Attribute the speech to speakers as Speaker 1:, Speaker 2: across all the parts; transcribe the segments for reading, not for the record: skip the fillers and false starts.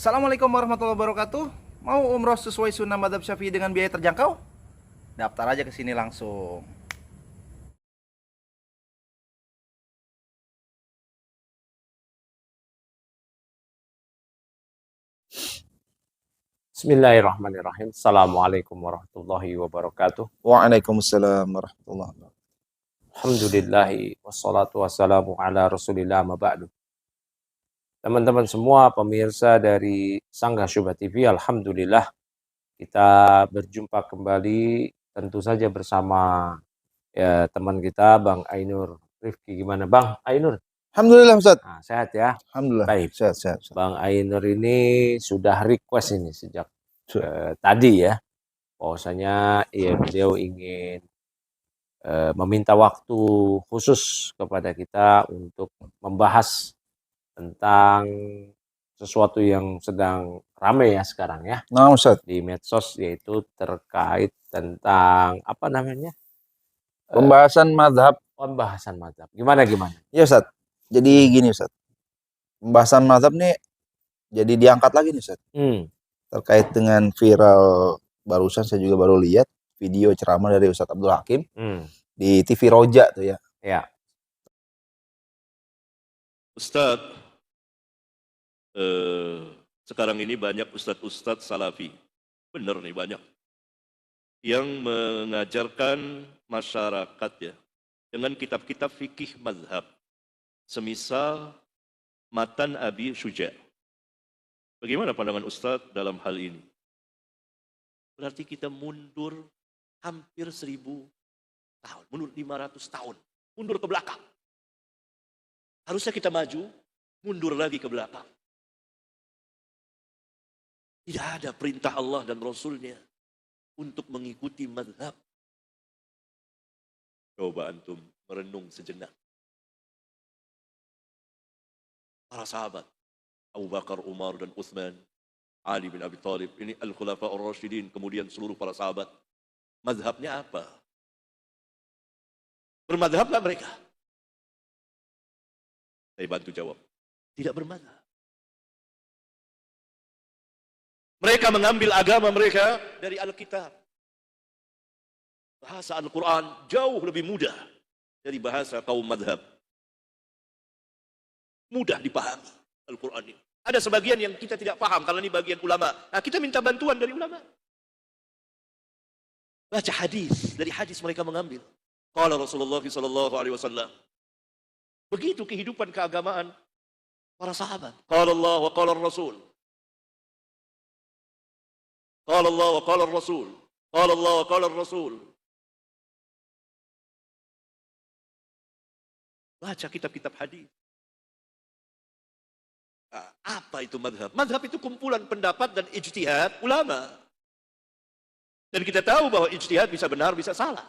Speaker 1: Assalamualaikum warahmatullahi wabarakatuh. Mau umroh sesuai sunnah madhab syafi'i dengan biaya terjangkau? Daftar aja ke sini langsung.
Speaker 2: Bismillahirrahmanirrahim. Assalamualaikum warahmatullahi wabarakatuh.
Speaker 1: Waalaikumsalam warahmatullahi wabarakatuh.
Speaker 2: Alhamdulillahi wassalatu wassalamu ala rasulillah ma ba'du. Teman-teman semua pemirsa dari Sanggah Syubhat TV, alhamdulillah kita berjumpa kembali tentu saja bersama teman kita Bang Ainur Rifki. Gimana Bang Ainur?
Speaker 1: Alhamdulillah Ustaz.
Speaker 2: Nah, sehat ya?
Speaker 1: Alhamdulillah.
Speaker 2: Baik.
Speaker 1: Sehat.
Speaker 2: Bang Ainur ini sudah request ini sejak tadi ya. Bahwasanya beliau ingin meminta waktu khusus kepada kita untuk membahas tentang sesuatu yang sedang ramai ya sekarang ya.
Speaker 1: Nah Ustaz.
Speaker 2: Di medsos, yaitu terkait tentang apa namanya?
Speaker 1: Pembahasan madhab.
Speaker 2: Pembahasan madhab. Gimana?
Speaker 1: Ya Ustaz. Jadi gini Ustaz. Pembahasan madhab nih jadi diangkat lagi nih Ustaz. Terkait dengan viral barusan saya juga baru lihat video ceramah dari Ustadz Abdul Hakim di TV Roja tuh ya.
Speaker 2: Ya.
Speaker 3: Ustadz, sekarang ini banyak ustadz-ustadz salafi, benar nih banyak, yang mengajarkan masyarakat ya dengan kitab-kitab fikih mazhab, semisal Matan Abi Syuja'. Bagaimana pandangan Ustadz dalam hal ini? Berarti kita mundur hampir 1000 tahun, mundur 500 tahun, mundur ke belakang. Harusnya kita maju, mundur lagi ke belakang. Tidak ada perintah Allah dan Rasulnya untuk mengikuti mazhab. Coba antum merenung sejenak. Para sahabat, Abu Bakar, Umar, dan Utsman, Ali bin Abi Thalib, ini Al-Khulafa Ar-Rasyidin, kemudian seluruh para sahabat. Mazhabnya apa? Bermadhab nggak mereka? Saya bantu jawab. Tidak bermadhab. Mereka mengambil agama mereka dari Alkitab. Bahasa Al-Quran jauh lebih mudah dari bahasa kaum madhab. Mudah dipahami Al-Quran ini. Ada sebagian yang kita tidak paham karena ini bagian ulama. Nah, kita minta bantuan dari ulama. Baca hadis, dari hadis mereka mengambil. Qala Rasulullah sallallahu alaihi wasallam. Begitu kehidupan keagamaan para sahabat. Qala Allah wa qala Rasul. Qala Allah wa qala Rasul. Qala Allah wa qala Rasul. Baca kitab-kitab hadis. Apa itu madhab? Madhab itu kumpulan pendapat dan ijtihad ulama. Dan kita tahu bahwa ijtihad bisa benar, bisa salah.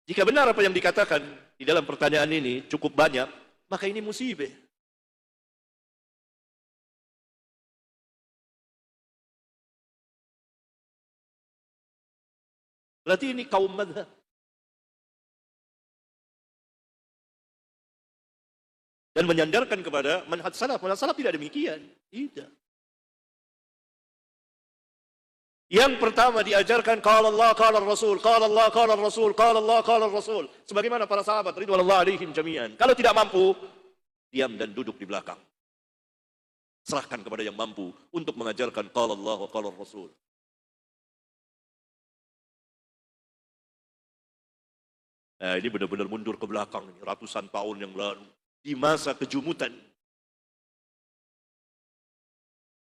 Speaker 3: Jika benar apa yang dikatakan di dalam pertanyaan ini cukup banyak, maka ini musibah. Berarti ini kaum madhab. Dan menyandarkan kepada manhaj salaf. Manhaj salaf tidak demikian. Tidak. Yang pertama diajarkan qala Allah, qala Rasul, qala Allah, qala Rasul, qala Allah, qala Rasul. Sebagaimana para sahabat ridwanullah alaihim jami'an. Kalau tidak mampu, diam dan duduk di belakang. Serahkan kepada yang mampu untuk mengajarkan qala Allah wa qala Rasul. Nah, ini benar-benar mundur ke belakang ini, ratusan tahun yang lalu. Di masa kejumutan.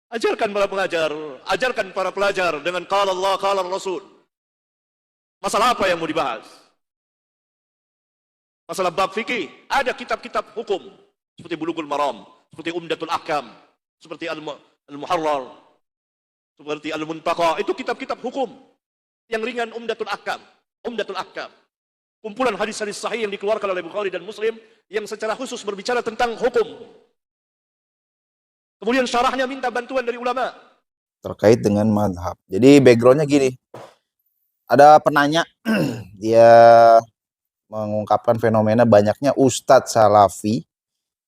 Speaker 3: Ajarkan para pengajar, ajarkan para pelajar dengan qala Allah, qala Rasul. Masalah apa yang mau dibahas? Masalah bab fikih, ada kitab-kitab hukum seperti Bulughul Maram, seperti Umdatul Ahkam, seperti Al-Muharrar, seperti Al-Muntaqa. Itu kitab-kitab hukum yang ringan. Umdatul Ahkam, Umdatul Ahkam. Kumpulan hadis-hadis sahih yang dikeluarkan oleh Bukhari dan Muslim yang secara khusus berbicara tentang hukum. Kemudian syarahnya minta bantuan dari ulama.
Speaker 1: Terkait dengan madhab. Jadi backgroundnya gini. Ada penanya, dia mengungkapkan fenomena banyaknya ustadz salafi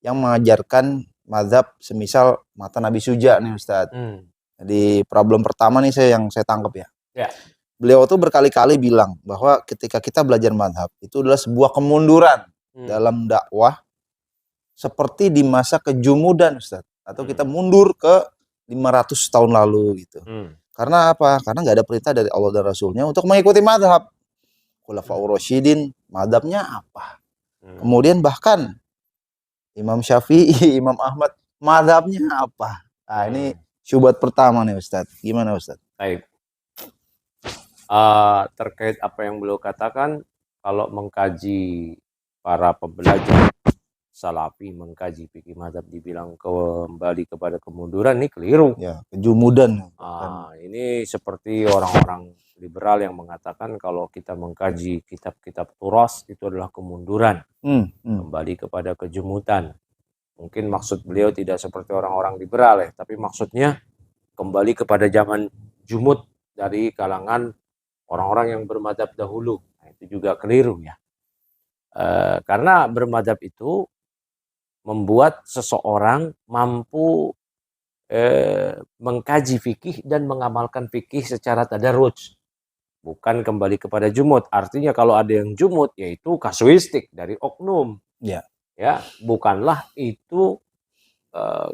Speaker 1: yang mengajarkan mazhab semisal matan Abi Suja nih Ustadz. Jadi problem pertama nih yang saya tangkap ya. Beliau tuh berkali-kali bilang bahwa ketika kita belajar mazhab itu adalah sebuah kemunduran dalam dakwah seperti di masa kejumudan Ustadz. Atau kita mundur ke 500 tahun lalu gitu. Karena apa? Karena nggak ada perintah dari Allah dan Rasulnya untuk mengikuti mazhab. Khulafaur Rasyidin, mazhabnya apa? Kemudian bahkan Imam Syafi'i, Imam Ahmad, mazhabnya apa? Nah, ini syubhat pertama nih Ustadz. Gimana Ustadz?
Speaker 2: Baik. Terkait apa yang beliau katakan, kalau mengkaji para pembelajar salafi, mengkaji fikih mazhab dibilang kembali kepada kemunduran, ini keliru.
Speaker 1: Ya, kejumudan.
Speaker 2: Ini seperti orang-orang liberal yang mengatakan kalau kita mengkaji kitab-kitab turas itu adalah kemunduran, kembali kepada kejumutan. Mungkin maksud beliau tidak seperti orang-orang liberal ya, tapi maksudnya kembali kepada zaman jumud dari kalangan orang-orang yang bermadzhab dahulu. Nah, itu juga keliru ya. Karena bermadzhab itu membuat seseorang mampu mengkaji fikih dan mengamalkan fikih secara tadarruj. Bukan kembali kepada jumud. Artinya kalau ada yang jumud yaitu kasuistik dari oknum. Ya, bukanlah itu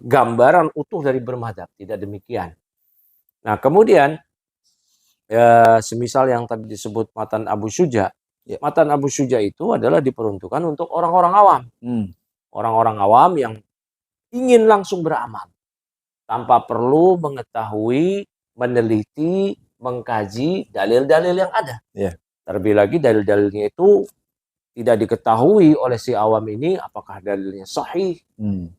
Speaker 2: gambaran utuh dari bermadzhab. Tidak demikian. Nah, kemudian semisal yang tadi disebut matan Abu Syuja. Matan Abu Syuja itu adalah diperuntukkan untuk orang-orang awam. Orang-orang awam yang ingin langsung beramal tanpa perlu mengetahui, meneliti, mengkaji dalil-dalil yang ada. Terlebih lagi dalil-dalilnya itu tidak diketahui oleh si awam ini apakah dalilnya sahih.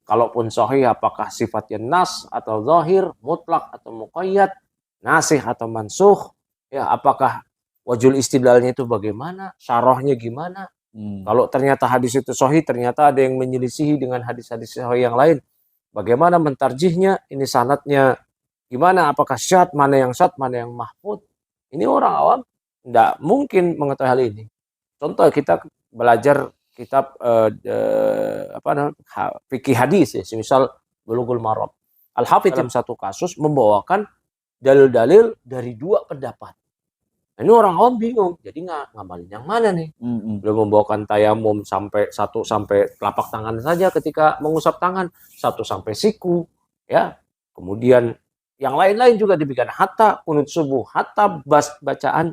Speaker 2: Kalaupun sahih, apakah sifatnya nas atau zahir, mutlak atau muqayyad, nasih atau mansuh. Ya, apakah wajul istidlalnya itu bagaimana, syarahnya gimana. Kalau ternyata hadis itu sahih, ternyata ada yang menyelisihi dengan hadis-hadis sahih yang lain. Bagaimana mentarjihnya, ini sanadnya gimana, apakah syad, mana yang syad, mana yang mahfud. Ini orang awam tidak mungkin mengetahui hal ini. Contoh kita belajar kitab fikih hadis ya, misal Bulughul Maram. Al-Hafidz dalam satu kasus membawakan dalil-dalil dari dua pendapat. Ini orang awam bingung, jadi ngamalin yang mana nih? Belum membawakan tayamum sampai telapak tangan saja ketika mengusap tangan, 1 sampai siku, ya. Kemudian yang lain-lain juga demikian, hatta kunut subuh, hatta bacaan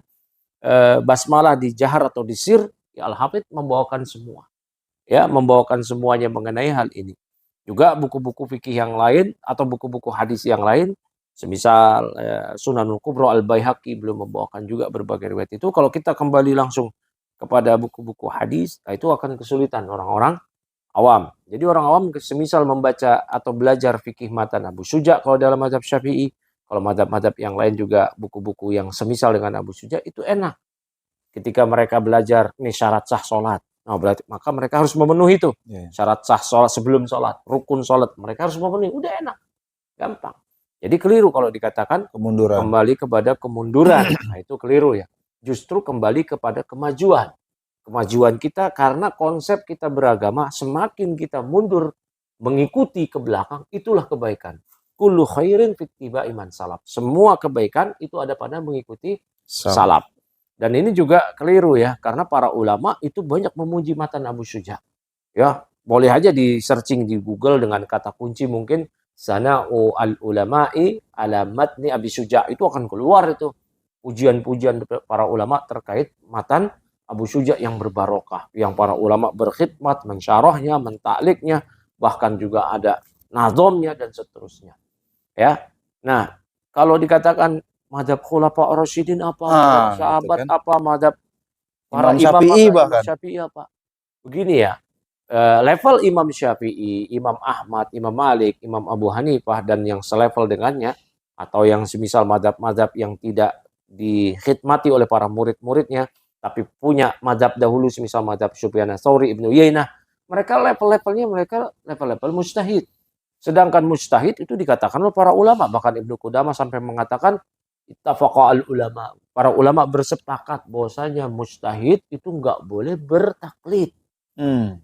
Speaker 2: basmalah di jahar atau di sir, ya Al-Hafidz membawakan semua. Ya, membawakan semuanya mengenai hal ini. Juga buku-buku fikih yang lain atau buku-buku hadis yang lain, semisal Sunanul Kubra Al-Baihaqi belum membawakan juga berbagai riwayat itu. Kalau kita kembali langsung kepada buku-buku hadis, nah itu akan kesulitan orang-orang awam. Jadi orang awam semisal membaca atau belajar fikih matan Abu Syuja kalau dalam mazhab Syafi'i, kalau mazhab-mazhab yang lain juga buku-buku yang semisal dengan Abu Syuja itu enak. Ketika mereka belajar ini syarat sah sholat, nah berarti maka mereka harus memenuhi itu. Syarat sah sholat sebelum sholat, rukun sholat, mereka harus memenuhi. Udah enak, gampang. Jadi keliru kalau dikatakan kemunduran. Kembali kepada kemunduran. Nah itu keliru ya. Justru kembali kepada kemajuan. Kemajuan kita karena konsep kita beragama semakin kita mundur mengikuti ke belakang, itulah kebaikan. Kullu khairin fittiba iman salaf. Semua kebaikan itu ada pada mengikuti salaf. Dan ini juga keliru ya, karena para ulama itu banyak memuji matan Abu Syuja. Ya, boleh aja di searching di Google dengan kata kunci mungkin sana'u al-ulama'i ala matni Abi Syuja, itu akan keluar itu pujian-pujian para ulama terkait matan Abu Syuja yang berbarokah, yang para ulama berkhidmat, mensyarahnya, mentakliknya, bahkan juga ada nazomnya dan seterusnya. Ya. Nah, kalau dikatakan mazhab Khulafaur Rasyidin apa, sahabat kan, apa, mazhab para Imam Syafi'i bahkan Syafi'i apa. Begini ya. Level Imam Syafi'i, Imam Ahmad, Imam Malik, Imam Abu Hanifah dan yang selevel dengannya atau yang semisal mazhab-mazhab yang tidak dikhidmati oleh para murid-muridnya tapi punya mazhab dahulu semisal mazhab Sufyan Ats-Tsauri, Ibnu Uyainah, mereka level-levelnya level-level mujtahid. Sedangkan mujtahid itu dikatakan oleh para ulama, bahkan Ibnu Qudamah sampai mengatakan ittafaqa al-ulama. Para ulama bersepakat bahwasanya mujtahid itu nggak boleh bertaklid.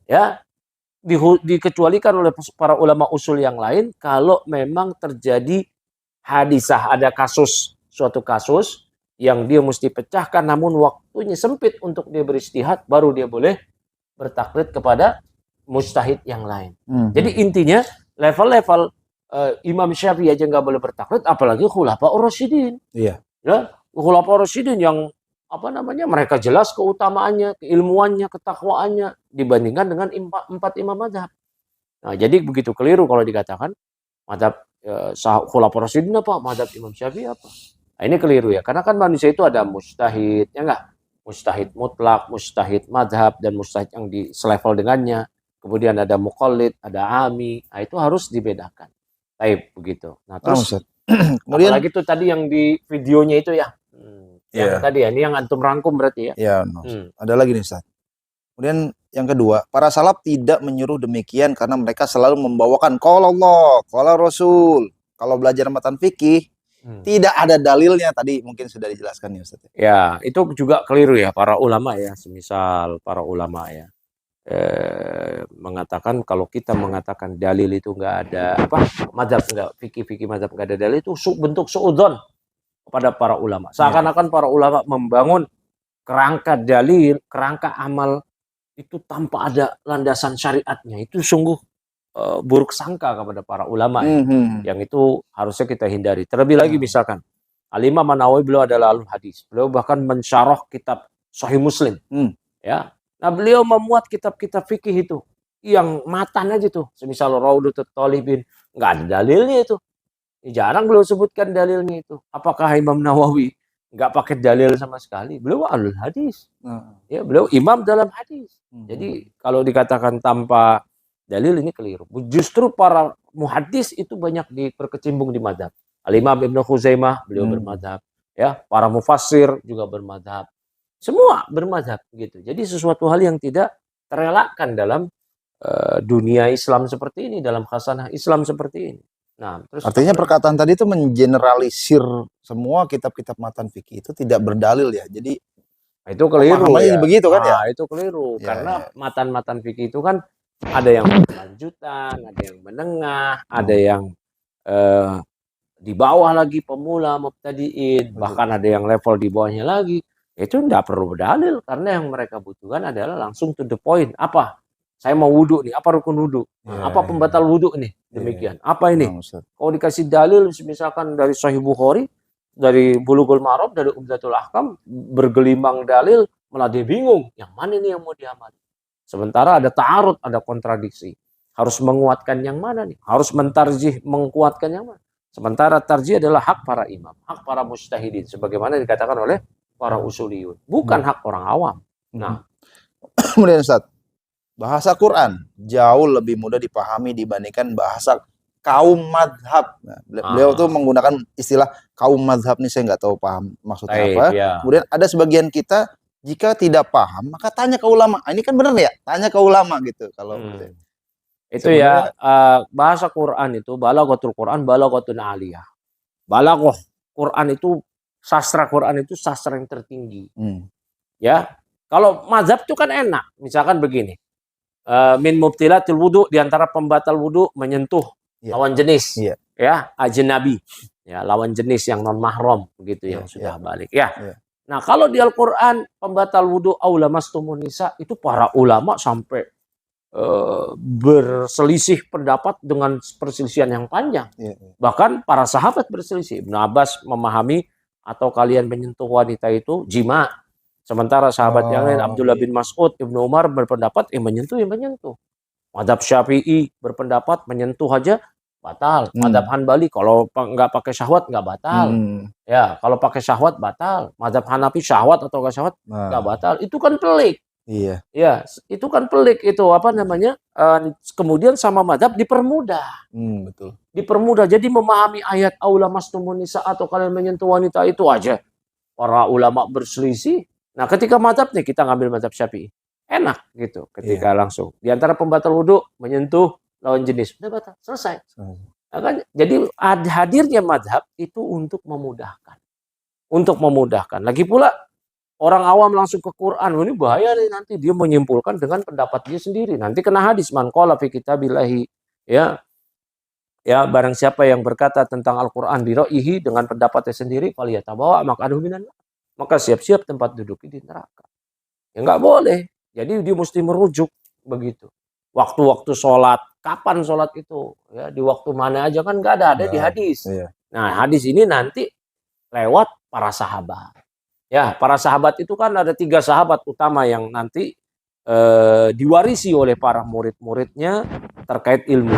Speaker 2: Ya, dikecualikan oleh para ulama usul yang lain kalau memang terjadi hadisah, ada suatu kasus yang dia mesti pecahkan namun waktunya sempit untuk dia beristihad, baru dia boleh bertaklid kepada mujtahid yang lain. Jadi intinya level-level Imam Syafi'i aja nggak boleh bertaklid, apalagi Khulafaur Rasyidin.
Speaker 1: Iya.
Speaker 2: Ya, Khulafaur Rasyidin yang mereka jelas keutamaannya, keilmuannya, ketakwaannya dibandingkan dengan empat imam mazhab. Nah, jadi begitu keliru kalau dikatakan mazhab Khulafaur Rasyidin apa, mazhab Imam Syafi'i apa. Nah, ini keliru ya, karena kan manusia itu ada mujtahid, ya enggak? Mujtahid mutlak, mujtahid mazhab, dan mujtahid yang di selevel dengannya. Kemudian ada muqallid, ada ami. Nah, itu harus dibedakan. Baik, begitu. Nah, terus kemudian apalagi itu tadi yang di videonya itu ya. Yang tadi ya, ini yang antum rangkum berarti ya.
Speaker 1: Ya, ada lagi nih Ustaz. Kemudian yang kedua, para salaf tidak menyuruh demikian karena mereka selalu membawakan qala Allah, qala Rasul. Kalau belajar matan fikih tidak ada dalilnya, tadi mungkin sudah dijelaskan ya Ustaz.
Speaker 2: Ya, itu juga keliru ya para ulama ya, semisal para ulama ya mengatakan kalau kita mengatakan dalil itu nggak ada mazhab nggak fikih mazhab nggak ada dalil, itu bentuk suudzon kepada para ulama. Seakan-akan para ulama membangun kerangka dalil, kerangka amal itu tanpa ada landasan syariatnya. Itu sungguh buruk sangka kepada para ulama yang itu harusnya kita hindari. Terlebih lagi misalkan Al-Imam An-Nawawi, beliau adalah alum hadis. Beliau bahkan mensyarah kitab Sahih Muslim. Ya. Nah, beliau memuat kitab-kitab fikih itu yang matan aja tuh, semisal Raudhatut Thalibin, nggak ada dalilnya itu. Jarang beliau sebutkan dalilnya itu. Apakah Imam Nawawi nggak pakai dalil sama sekali? Beliau alul hadis. Ya, beliau imam dalam hadis. Jadi kalau dikatakan tanpa dalil ini keliru. Justru para muhaddis itu banyak berkecimpung di mazhab. Al-Imam Ibnu Khuzaimah beliau bermadzhab. Ya, para mufassir juga bermadzhab. Semua bermadzhab gitu. Jadi sesuatu hal yang tidak terelakkan dalam dunia Islam seperti ini, dalam khasanah Islam seperti ini. Nah, terus
Speaker 1: artinya perkataan tadi itu mengeneralisir semua kitab-kitab matan fikih itu tidak berdalil ya. Jadi
Speaker 2: itu keliru ya.
Speaker 1: Begitu kan ya?
Speaker 2: Itu keliru karena matan-matan fikih itu kan ada yang lanjutan, ada yang menengah, ada yang di bawah lagi pemula, mubtadiin, bahkan ada yang level di bawahnya lagi. Itu tidak perlu berdalil karena yang mereka butuhkan adalah langsung to the point. Apa? Saya mau wudhu nih, apa rukun wudhu? Apa pembatal wudhu nih? Demikian. Apa ini? Kalau dikasih dalil misalkan dari Sahih Bukhari, dari Bulughul Maram, dari Umdatul Ahkam, bergelimang dalil, malah dia bingung. Yang mana ini yang mau diamati? Sementara ada ta'arud, ada kontradiksi. Harus menguatkan yang mana nih? Harus mentarjih, menguatkan yang mana? Sementara tarjih adalah hak para imam, hak para mujtahidin. Sebagaimana dikatakan oleh para usuliyun. Bukan hak orang awam. Nah,
Speaker 1: kemudian Ustaz, bahasa Quran jauh lebih mudah dipahami dibandingkan bahasa kaum madhab. Nah, beliau tuh menggunakan istilah kaum madhab nih, saya nggak tahu paham maksudnya apa. Ya. Kemudian ada sebagian kita jika tidak paham maka tanya ke ulama. Ini kan benar ya? Tanya ke ulama gitu. Kalau
Speaker 2: itu ya bahasa Quran itu balaghatul Quran balaghatun aliyah. Balaghah Quran itu sastra Quran itu sastra yang tertinggi. Ya, kalau mazhab itu kan enak. Misalkan begini. Min mubtilatil wudu, diantara pembatal wudu menyentuh lawan jenis, ya, ajnabi, ya, lawan jenis yang non mahram begitu yang sudah balik, ya. Nah, kalau di Al-Qur'an pembatal wudu aula mastumun nisa, itu para ulama sampai berselisih pendapat dengan perselisihan yang panjang. Bahkan para sahabat berselisih. Ibnu Abbas memahami atau kalian menyentuh wanita itu jima. Sementara sahabat yang lain, Abdullah bin Mas'ud, Ibnu Umar berpendapat menyentuh ya menyentuh. Madzhab Syafi'i berpendapat menyentuh aja batal. Madzhab Hanbali kalau nggak pakai syahwat nggak batal. Ya, kalau pakai syahwat batal. Madzhab Hanafi syahwat atau nggak syahwat nggak batal. Itu kan pelik.
Speaker 1: Iya.
Speaker 2: Ya, itu kan pelik itu apa namanya? Kemudian sama madzhab dipermudah.
Speaker 1: Betul.
Speaker 2: Dipermudah. Jadi memahami ayat aula mastumun nisa atau kalian menyentuh wanita itu aja. Para ulama berselisih. Nah, ketika madzhab nih kita ngambil madzhab Syafi'i. Enak gitu ketika langsung. Di antara pembatal wudu menyentuh lawan jenis. Udah batal, selesai. Nah, kan? Jadi hadirnya madzhab itu untuk memudahkan. untuk memudahkan. Lagi pula orang awam langsung ke Quran, ini bahaya nih, nanti dia menyimpulkan dengan pendapat dia sendiri. Nanti kena hadis, man qala fi kitabillahi, ya. Ya, barang siapa yang berkata tentang Al-Qur'an bi ra'yihi, dengan pendapatnya sendiri, faliyatabawa maq'adahu minan nar. Maka siap-siap tempat duduknya di neraka. Ya nggak boleh. Jadi dia mesti merujuk begitu. Waktu-waktu sholat, kapan sholat itu? Ya, di waktu mana aja kan nggak ada di hadis.
Speaker 1: Iya.
Speaker 2: Nah, hadis ini nanti lewat para sahabat. Ya, para sahabat itu kan ada 3 sahabat utama yang nanti diwarisi oleh para murid-muridnya terkait ilmu.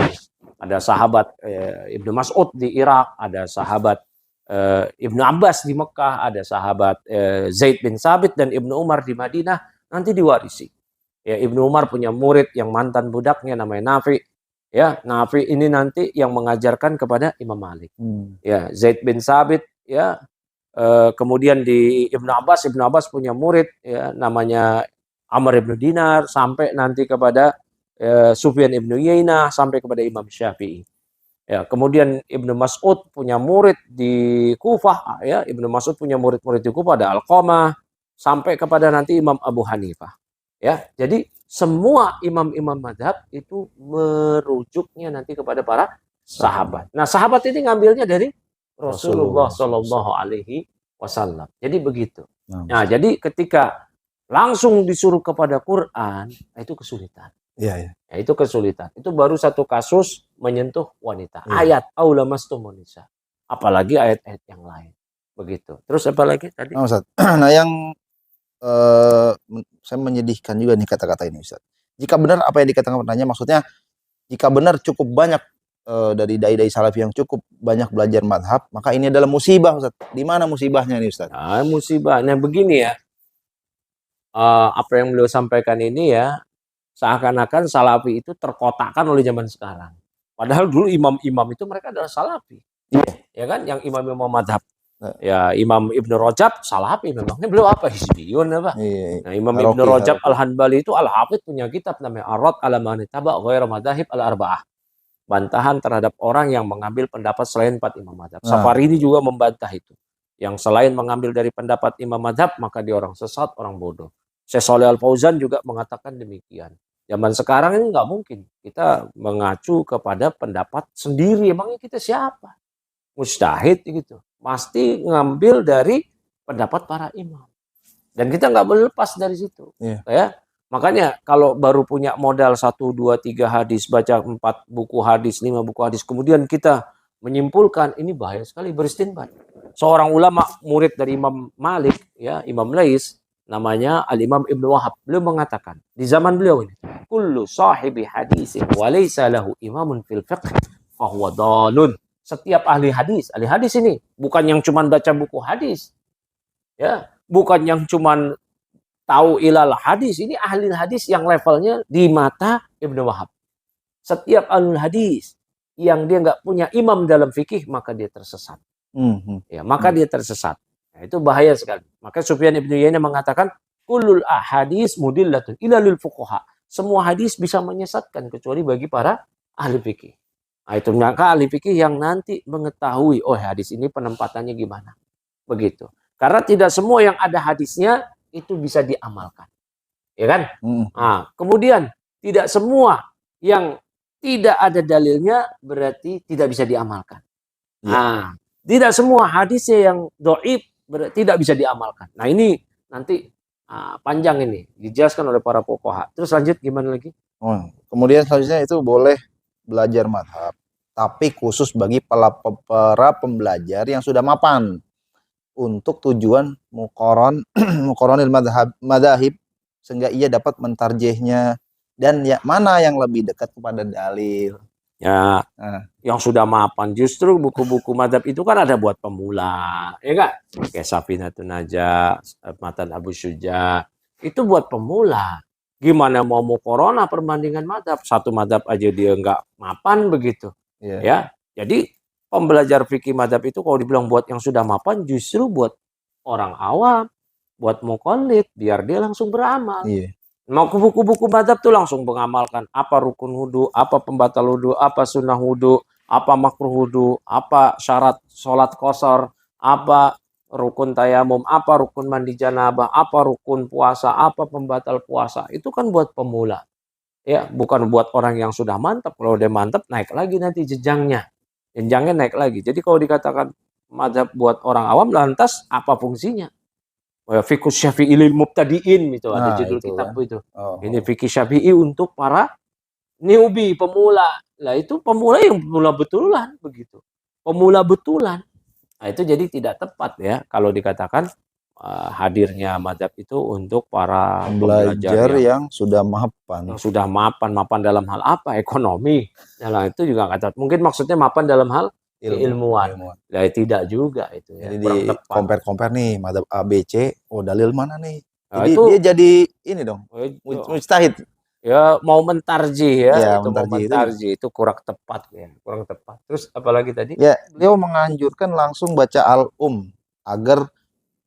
Speaker 2: Ada sahabat Ibnu Mas'ud di Irak, ada sahabat Ibnu Abbas di Mekah, ada sahabat Zaid bin Sabit dan Ibnu Umar di Madinah, nanti diwarisi. Ya, Ibnu Umar punya murid yang mantan budaknya namanya Nafi. Ya, Nafi ini nanti yang mengajarkan kepada Imam Malik. Ya, Zaid bin Sabit, ya. Kemudian di Ibnu Abbas punya murid ya namanya Amr ibn Dinar, sampai nanti kepada Sufyan ibn Uyainah, sampai kepada Imam Syafi'i. Ya, kemudian Ibnu Mas'ud punya murid di Kufah, ya. Ibnu Mas'ud punya murid-murid di Kufah, ada Alqamah, sampai kepada nanti Imam Abu Hanifah. Ya, jadi semua imam-imam madhab itu merujuknya nanti kepada para sahabat. Nah, sahabat ini ngambilnya dari Rasulullah Shallallahu Alaihi Wasallam. Jadi begitu. Nah, jadi ketika langsung disuruh kepada Quran, itu kesulitan.
Speaker 1: Iya.
Speaker 2: Ya, itu kesulitan. Itu baru satu kasus menyentuh wanita. Ayat aula mastumun nisa. Apalagi ayat-ayat yang lain. Begitu. Terus apa lagi tadi?
Speaker 1: Nah, Ustaz. Nah, yang saya menyedihkan juga nih kata-kata ini, Ustaz. Jika benar apa yang dikatakan penanya, maksudnya jika benar cukup banyak dari dai-dai salafi yang cukup banyak belajar madhab, maka ini adalah musibah, Ustaz. Di mana musibahnya ini, Ustaz?
Speaker 2: Nah, musibahnya begini ya. Apa yang beliau sampaikan ini ya, seakan-akan salafi itu terkotakkan oleh zaman sekarang. Padahal dulu imam-imam itu mereka adalah salafi. Ya kan, yang imam-imam madhab. Ya, Imam Ibnu Rajab salafi memangnya beliau apa? Hizbiyun apa? Nah, Imam Ibnu Rajab Al-Hanbali itu Al-Hafidh punya kitab namanya Ar-Rad ala man ittaba' ghaira madahib al-arba'ah. Bantahan terhadap orang yang mengambil pendapat selain 4 imam madhab. Safarini juga membantah itu. Yang selain mengambil dari pendapat imam madhab, maka dia orang sesat, orang bodoh. Syekh Shalih Al-Fauzan juga mengatakan demikian. Zaman sekarang ini nggak mungkin kita mengacu kepada pendapat sendiri. Emangnya kita siapa? Mujtahid gitu. Pasti ngambil dari pendapat para imam. Dan kita nggak boleh lepas dari situ. Ya. Makanya kalau baru punya modal 1, 2, 3 hadis, baca 4 buku hadis, 5 buku hadis, kemudian kita menyimpulkan, ini bahaya sekali beristinbat. Seorang ulama murid dari Imam Malik, ya, Imam Lais, namanya Al-Imam Ibnu Wahab. Beliau mengatakan, di zaman beliau ini, kullu sahibi hadisin wa laysa lahu imamun fil fiqh fahuwa dalun. Setiap ahli hadis ini bukan yang cuman baca buku hadis. Ya, bukan yang cuman tahu ilal hadis, ini ahli hadis yang levelnya di mata Ibnu Wahab. Setiap ahli hadis yang dia nggak punya imam dalam fikih, maka dia tersesat. Ya, maka dia tersesat. Nah, itu bahaya sekali. Maka Sufyan ibn Uyainah mengatakan, kullul ahadis mudillatun illa lil fuqaha. Semua hadis bisa menyesatkan kecuali bagi para ahli fikih. Nah, itu maka ahli fikih yang nanti mengetahui, oh hadis ini penempatannya gimana. Begitu. Karena tidak semua yang ada hadisnya itu bisa diamalkan. Ya kan? Nah, kemudian tidak semua yang tidak ada dalilnya berarti tidak bisa diamalkan. Nah, tidak semua hadisnya yang dhaif tidak bisa diamalkan. Nah, ini nanti panjang ini dijelaskan oleh para fuqaha. Terus lanjut gimana lagi?
Speaker 1: Kemudian selanjutnya itu boleh belajar madhab, tapi khusus bagi para pembelajar yang sudah mapan untuk tujuan muqaronil madhahib, sehingga ia dapat mentarjihnya dan mana yang lebih dekat kepada dalil.
Speaker 2: Ya, yang sudah mapan. Justru buku-buku madhab itu kan ada buat pemula, ya enggak? Kayak Safinatun Najah, Matan Abu Syuja, itu buat pemula. Gimana mau muqaronah perbandingan madhab? Satu madhab aja dia enggak mapan begitu. Ya, jadi pembelajar fikih madhab itu kalau dibilang buat yang sudah mapan, justru buat orang awam, buat muqallid, biar dia langsung beramal. Mau ke buku-buku madhab tuh langsung mengamalkan apa rukun wudu, apa pembatal wudu, apa sunnah wudu, apa makruh wudu, apa syarat sholat qashar, apa rukun tayamum, apa rukun mandi janabah, apa rukun puasa, apa pembatal puasa. Itu kan buat pemula. Ya, bukan buat orang yang sudah mantap. Kalau udah mantap, naik lagi nanti jenjangnya. Jenjangnya naik lagi. Jadi kalau dikatakan mazhab buat orang awam, lantas apa fungsinya? Fiqh Syafi'i lil mubtadi'in itu ada judul
Speaker 1: itu
Speaker 2: kitab
Speaker 1: kan.
Speaker 2: itu. Ini fikih Syafi'i untuk para newbie, pemula. Lah itu pemula yang pemula betulan begitu. Pemula betulan. Nah, itu jadi tidak tepat ya kalau dikatakan hadirnya mazhab itu untuk para
Speaker 1: pembelajar yang sudah mapan.
Speaker 2: Yang sudah mapan dalam hal apa? Ekonomi. Nah, itu juga kata. Mungkin maksudnya mapan dalam hal ilmuwan. Nah, tidak juga itu ya.
Speaker 1: Jadi di compare nih mazhab A B C, dalil mana nih?
Speaker 2: Nah,
Speaker 1: jadi
Speaker 2: itu,
Speaker 1: dia jadi ini dong. Mujtahid.
Speaker 2: Ya mau mentarji ya,
Speaker 1: ya
Speaker 2: itu mentarji itu kurang tepat ya, kurang tepat. Terus apalagi tadi?
Speaker 1: Ya, beliau menganjurkan langsung baca Al-Um agar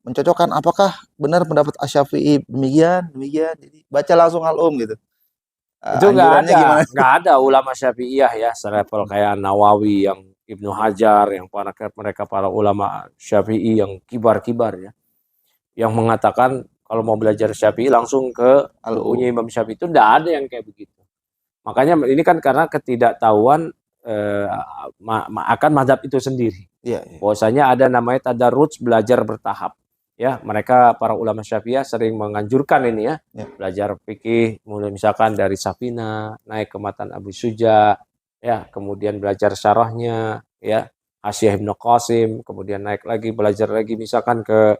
Speaker 1: mencocokkan apakah benar pendapat Asy-Syafi'i demikian. Jadi baca langsung Al-Um gitu.
Speaker 2: Itu nggak ada ulama Syafi'iyah ya, selevel kayak Nawawi, yang Ibnu Hajar, yang mereka para ulama Syafi'i yang kibar-kibar ya, yang mengatakan kalau mau belajar Syafi'i langsung ke bukunya Imam Syafi'i. Itu nggak ada yang kayak begitu. Makanya ini kan karena ketidaktahuan akan mazhab itu sendiri. Bahwasanya ada namanya tadarruj, belajar bertahap. Ya, mereka para ulama Syafi'iyah sering menganjurkan ini ya, belajar fikih mulai misalkan dari Safina naik ke Matan Abu Suja, ya, kemudian belajar syarahnya ya, Hasyiah Ibnu Qasim, kemudian naik lagi belajar lagi misalkan ke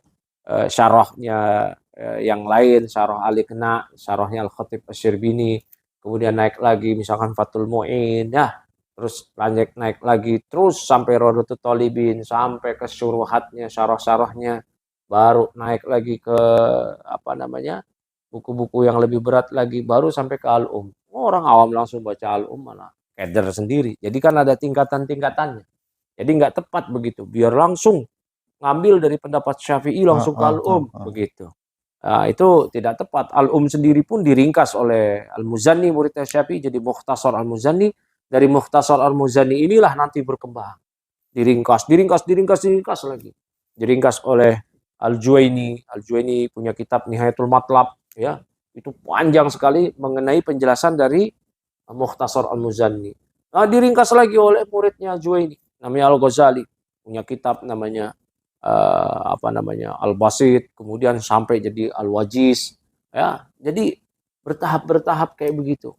Speaker 2: syarahnya yang lain, syarah Ali Kena, syarahnya Al-Khatib Asy-Syirbini, kemudian naik lagi misalkan Fathul Mu'in ya, terus naik lagi terus sampai Rodotul Thalibin, sampai ke syuruhatnya, syarah-syarahnya, baru naik lagi ke buku-buku yang lebih berat lagi, baru sampai ke Al-Um. Orang awam langsung baca Al-Um malah keder sendiri. Jadi kan ada tingkatan-tingkatannya. Jadi nggak tepat begitu. Biar langsung ngambil dari pendapat Syafi'i langsung ke Al-Um begitu. Nah, itu tidak tepat. Al-Um sendiri pun diringkas oleh Al-Muzanni, muridnya Syafi'i, jadi Mukhtasar Al-Muzanni. Dari Mukhtasar Al-Muzanni inilah nanti berkembang. Diringkas lagi. Diringkas oleh Al-Juwaini. Al-Juwaini punya kitab Nihayatul Matlab ya. Itu panjang sekali mengenai penjelasan dari Mukhtasar Al-Muzanni. Nah, diringkas lagi oleh muridnya Al-Juwaini, namanya Al-Ghazali, punya kitab namanya Al-Basit, kemudian sampai jadi Al-Wajiz ya. Jadi bertahap kayak begitu.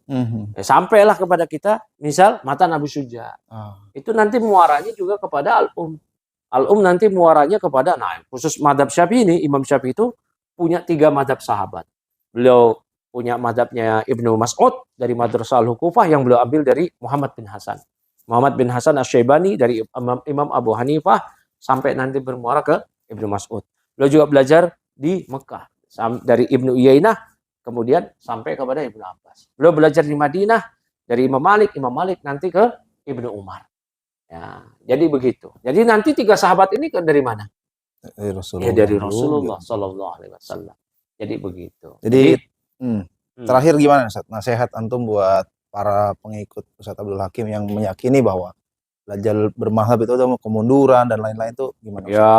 Speaker 2: Sampailah kepada kita misal Matan Abu Suja. Itu nanti muaranya juga kepada Al-Um. Al-Um nanti muaranya kepada, khusus mazhab Syafi'i ini, Imam Syafi'i itu punya 3 mazhab sahabat. Beliau punya mazhabnya Ibnu Mas'ud dari Madrasah Al-Hukufah yang beliau ambil dari Muhammad bin Hasan. Muhammad bin Hasan Asy-Syaibani dari Imam Abu Hanifah sampai nanti bermuara ke Ibnu Mas'ud. Beliau juga belajar di Mekah dari Ibnu Uyainah kemudian sampai kepada Ibnu Abbas. Beliau belajar di Madinah dari Imam Malik nanti ke Ibnu Umar. Ya, jadi begitu. Jadi nanti 3 sahabat ini dari mana? Dari Rasulullah Sallallahu Alaihi Wasallam. Jadi begitu.
Speaker 1: Jadi terakhir gimana Ustaz? Nasihat antum buat para pengikut Ustaz Abdul Hakim yang meyakini bahwa belajar bermazhab itu ada kemunduran dan lain-lain itu gimana Ustaz?
Speaker 2: Ya,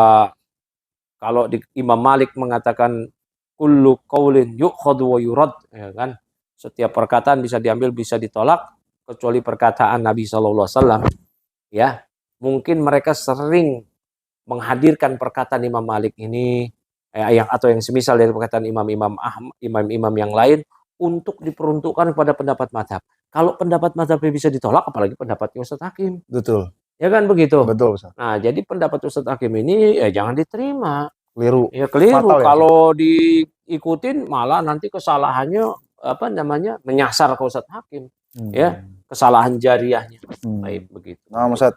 Speaker 2: kalau Imam Malik mengatakan kullu qaulin yu'khadhu wa yurad, ya kan? Setiap perkataan bisa diambil, bisa ditolak, kecuali perkataan Nabi Sallallahu Alaihi Wasallam. Ya, mungkin mereka sering menghadirkan perkataan Imam Malik ini atau yang semisal dari perkataan imam-imam yang lain untuk diperuntukkan kepada pendapat mazhab. Kalau pendapat mazhabnya bisa ditolak, apalagi pendapatnya Ustadz Hakim.
Speaker 1: Betul.
Speaker 2: Ya kan begitu.
Speaker 1: Betul Ustaz.
Speaker 2: Nah, jadi pendapat Ustadz Hakim ini jangan diterima.
Speaker 1: Keliru.
Speaker 2: Ya keliru.
Speaker 1: Fatal, ya,
Speaker 2: kalau diikutin malah nanti kesalahannya menyasar ke Ustadz Hakim. Ya, kesalahan jariahnya. Baik begitu.
Speaker 1: Nah, Ustaz,